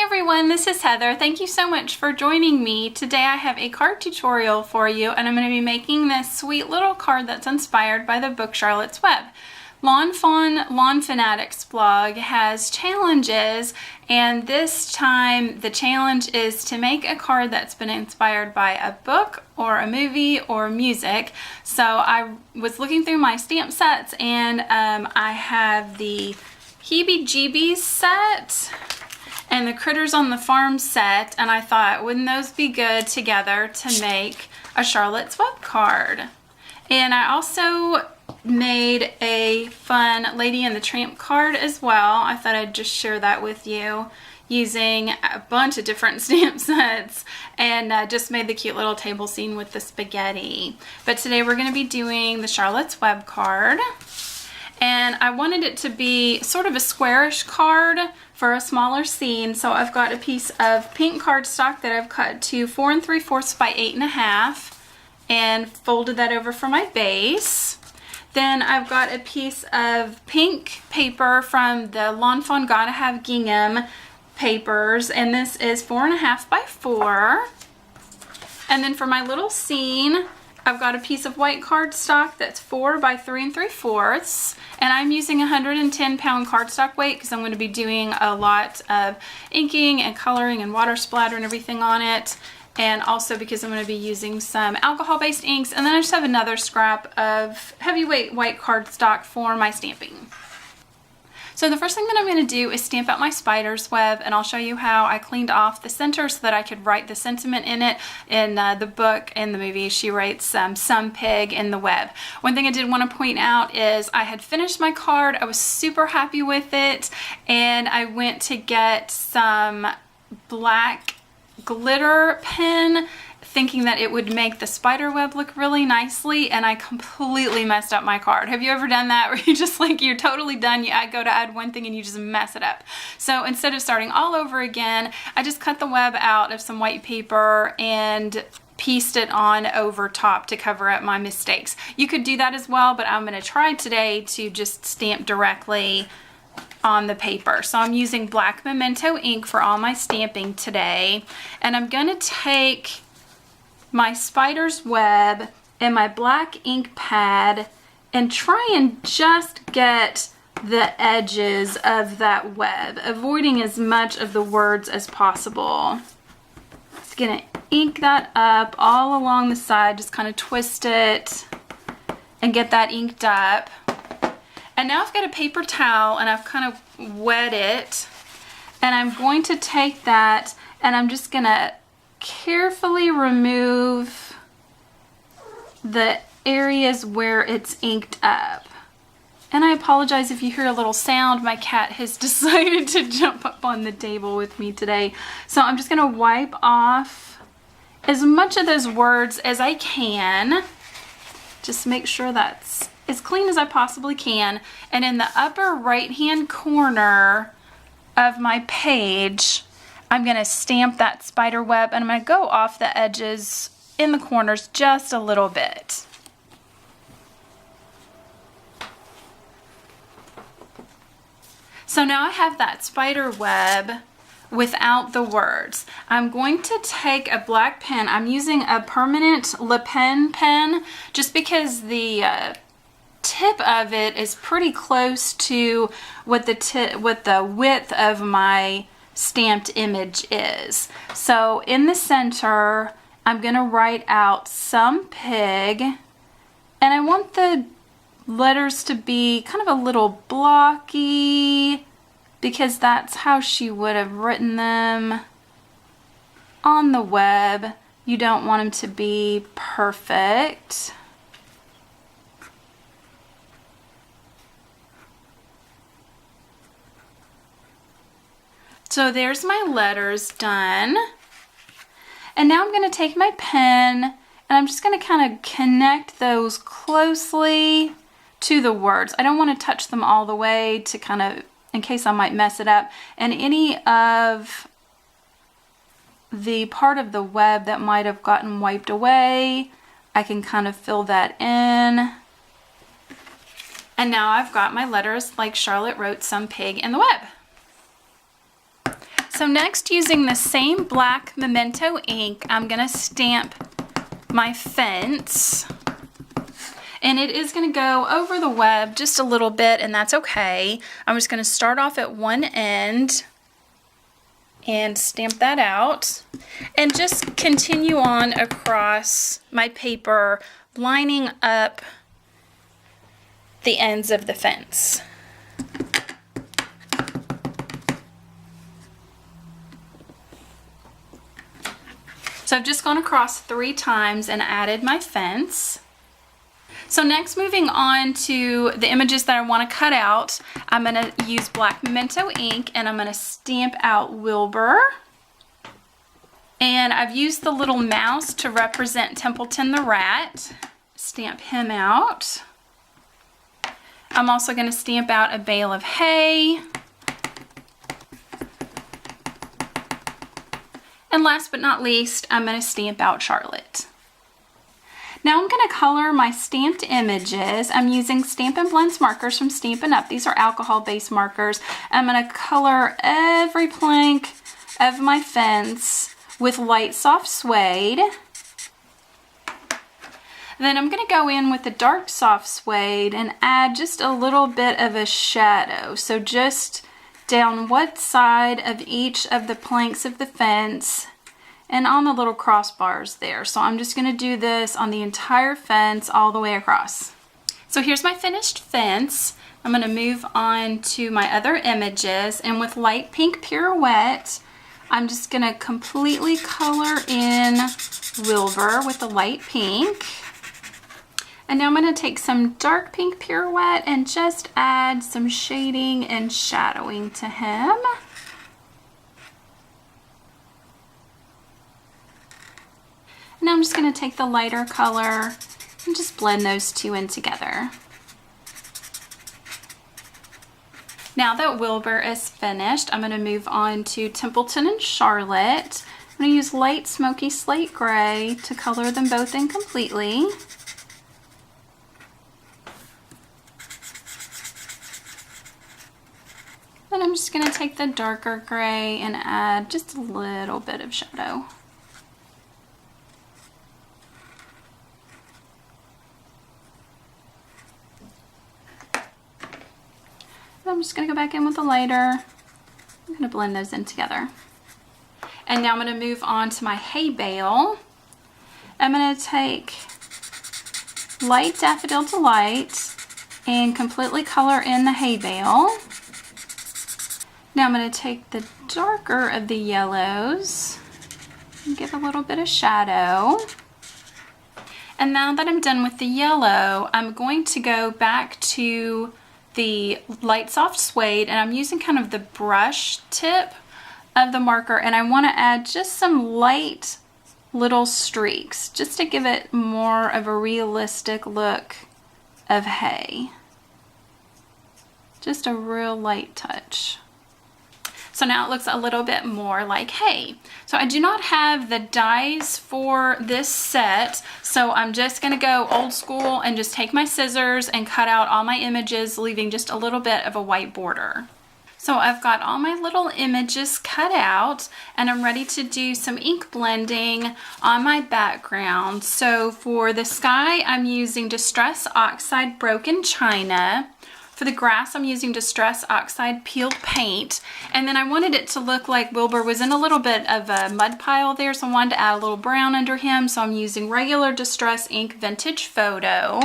Hi everyone, this is Heather. Thank you so much for joining me. Today I have a card tutorial for you, and I'm going to be making this sweet little card that's inspired by the book Charlotte's Web. Lawn Fawn Lawnfawnatics blog has challenges, and this time the challenge is to make a card that's been inspired by a book or a movie or music. So I was looking through my stamp sets, and I have the Heebie Jeebie set and the Critters on the Farm set, and I thought, wouldn't those be good together to make a Charlotte's Web card? And I also made a fun Lady and the Tramp card as well. I thought I'd just share that with you using a bunch of different stamp sets, and just made the cute little table scene with the spaghetti. But today we're going to be doing the Charlotte's Web card. And I wanted it to be sort of a squarish card for a smaller scene, so I've got a piece of pink cardstock that I've cut to 4 3/4 by 8.5 and folded that over for my base. Then I've got a piece of pink paper from the Lawn Fawn Gotta Have Gigham papers, and this is 4.5 by 4. And then for my little scene, I've got a piece of white cardstock that's 4 by 3 3/4, and I'm using 110-pound cardstock weight because I'm going to be doing a lot of inking and coloring and water splatter and everything on it, and also because I'm going to be using some alcohol-based inks. And then I just have another scrap of heavyweight white cardstock for my stamping. So the first thing that I'm going to do is stamp out my spider's web, and I'll show you how I cleaned off the center so that I could write the sentiment in it. In the book and the movie, she writes some pig in the web. One thing I did want to point out is I had finished my card. I was super happy with it, and I went to get some black glitter pen thinking that it would make the spider web look really nicely, and I completely messed up my card. Have you ever done that where you just like, you're totally done, you go to add one thing and you just mess it up? So instead of starting all over again, I just cut the web out of some white paper and pieced it on over top to cover up my mistakes. You could do that as well, but I'm going to try today to just stamp directly on the paper. So I'm using black Memento ink for all my stamping today, and I'm going to take my spider's web and my black ink pad and try and just get the edges of that web, avoiding as much of the words as possible. Just gonna ink that up all along the side, just kind of twist it and get that inked up. And now I've got a paper towel and I've kind of wet it, and I'm going to take that and I'm just gonna carefully remove the areas where it's inked up. And I apologize if you hear a little sound. My cat has decided to jump up on the table with me today. So I'm just going to wipe off as much of those words as I can. Just make sure that's as clean as I possibly can. And in the upper right hand corner of my page, I'm going to stamp that spider web, and I'm going to go off the edges in the corners just a little bit. So now I have that spider web without the words. I'm going to take a black pen. I'm using a permanent Le Pen pen just because the tip of it is pretty close to what the width of my stamped image is. So in the center, I'm going to write out some pig, and I want the letters to be kind of a little blocky because that's how she would have written them on the web. You don't want them to be perfect. So there's my letters done. And now I'm going to take my pen and I'm just going to kind of connect those closely to the words. I don't want to touch them all the way to kind of, in case I might mess it up. And any of the part of the web that might have gotten wiped away, I can kind of fill that in. And now I've got my letters like Charlotte wrote some pig in the web. So So next, using the same black Memento ink, I'm gonna stamp my fence. And it is gonna go over the web just a little bit, and that's okay. I'm just gonna start off at one end and stamp that out, and just continue on across my paper, lining up the ends of the fence. So I've just gone across 3 times and added my fence. So next, moving on to the images that I want to cut out, I'm going to use black Memento ink and I'm going to stamp out Wilbur. And I've used the little mouse to represent Templeton the rat. Stamp him out. I'm also going to stamp out a bale of hay. And last but not least, I'm going to stamp out Charlotte. Now I'm going to color my stamped images. I'm using Stampin' Blends markers from Stampin' Up. These are alcohol-based markers. I'm going to color every plank of my fence with light soft suede. Then I'm going to go in with the dark soft suede and add just a little bit of a shadow. So just down one side of each of the planks of the fence and on the little crossbars there. So I'm just going to do this on the entire fence all the way across. So here's my finished fence. I'm going to move on to my other images, and with light pink pirouette, I'm just going to completely color in Wilbur with the light pink. And now I'm going to take some dark pink pirouette and just add some shading and shadowing to him. Now I'm just going to take the lighter color and just blend those two in together. Now that Wilbur is finished, I'm going to move on to Templeton and Charlotte. I'm going to use light smoky slate gray to color them both in completely. Then I'm just going to take the darker gray and add just a little bit of shadow. I'm just going to go back in with the lighter. I'm going to blend those in together. And now I'm going to move on to my hay bale. I'm going to take light Daffodil Delight and completely color in the hay bale. Now I'm going to take the darker of the yellows and give a little bit of shadow. And now that I'm done with the yellow, I'm going to go back to the light soft suede, and I'm using kind of the brush tip of the marker, and I want to add just some light little streaks just to give it more of a realistic look of hay. Just a real light touch. So now it looks a little bit more like hay. So I do not have the dies for this set, so I'm just going to go old school and just take my scissors and cut out all my images, leaving just a little bit of a white border. So I've got all my little images cut out, and I'm ready to do some ink blending on my background. So for the sky, I'm using Distress Oxide Broken China. For the grass, I'm using Distress Oxide Peeled Paint, and then I wanted it to look like Wilbur was in a little bit of a mud pile there, so I wanted to add a little brown under him, so I'm using regular Distress Ink Vintage Photo.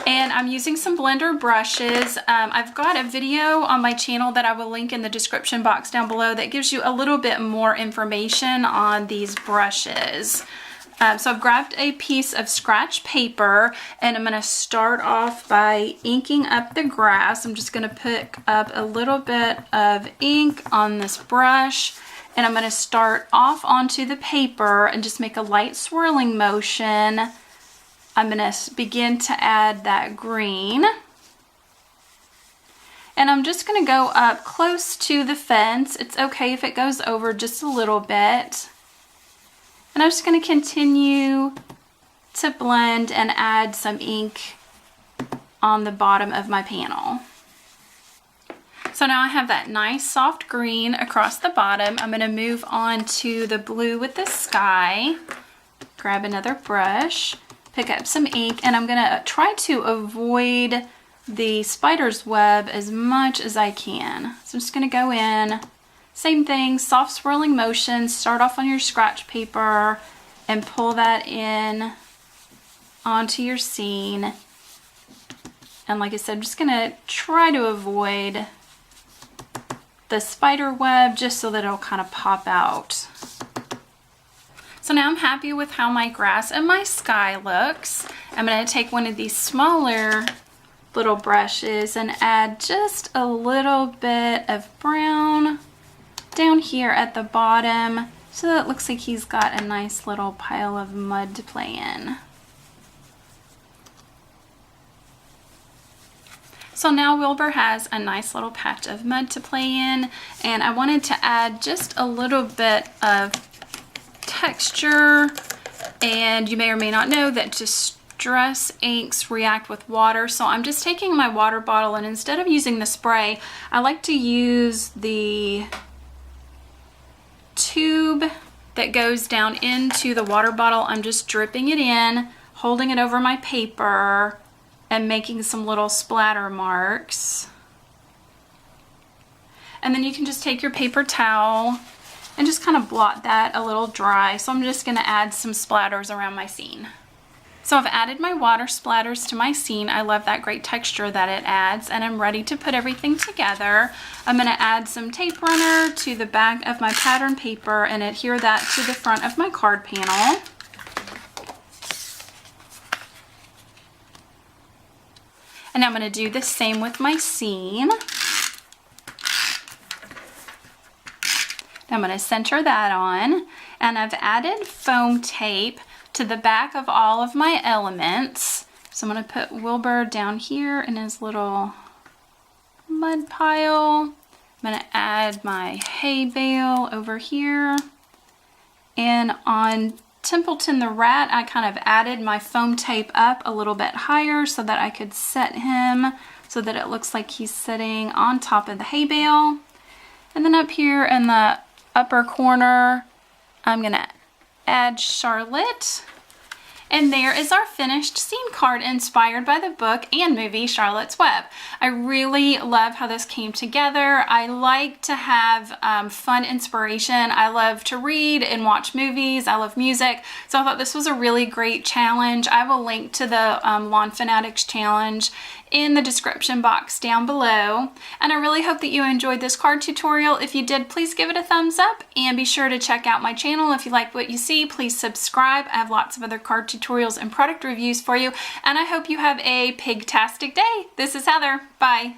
And I'm using some blender brushes. I've got a video on my channel that I will link in the description box down below that gives you a little bit more information on these brushes. So I've grabbed a piece of scratch paper, and I'm going to start off by inking up the grass. I'm just going to pick up a little bit of ink on this brush, and I'm going to start off onto the paper and just make a light swirling motion. I'm going to begin to add that green. And I'm just going to go up close to the fence. It's okay if it goes over just a little bit. And I'm just going to continue to blend and add some ink on the bottom of my panel. So now I have that nice soft green across the bottom. I'm going to move on to the blue with the sky. Grab another brush, pick up some ink, and I'm going to try to avoid the spider's web as much as I can. So I'm just going to go in, same thing, soft swirling motion, start off on your scratch paper and pull that in onto your scene. And like I said, I'm just going to try to avoid the spider web just so that it'll kind of pop out. So now I'm happy with how my grass and my sky looks. I'm going to take one of these smaller little brushes and add just a little bit of brown down here at the bottom so that it looks like he's got a nice little pile of mud to play in. So now Wilbur has a nice little patch of mud to play in, and I wanted to add just a little bit of texture. And you may or may not know that distress inks react with water, so I'm just taking my water bottle, and instead of using the spray, I like to use the tube that goes down into the water bottle. I'm just dripping it in, holding it over my paper, and making some little splatter marks. And then you can just take your paper towel and just kind of blot that a little dry. So I'm just gonna add some splatters around my scene. So I've added my water splatters to my scene. I love that great texture that it adds, and I'm ready to put everything together. I'm gonna add some tape runner to the back of my pattern paper and adhere that to the front of my card panel. And I'm going to do the same with my scene. I'm going to center that on, and I've added foam tape to the back of all of my elements. So I'm going to put Wilbur down here in his little mud pile. I'm going to add my hay bale over here. And on Templeton the rat, I kind of added my foam tape up a little bit higher so that I could set him so that it looks like he's sitting on top of the hay bale. And then up here in the upper corner, I'm going to add Charlotte. And there is our finished scene card inspired by the book and movie Charlotte's Web. I really love how this came together. I like to have fun inspiration. I love to read and watch movies. I love music. So I thought this was a really great challenge. I will link to the Lawnfawnatics challenge in the description box down below. And I really hope that you enjoyed this card tutorial. If you did, please give it a thumbs up and be sure to check out my channel. If you like what you see, please subscribe. I have lots of other card tutorials and product reviews for you. And I hope you have a pig-tastic day. This is Heather. Bye.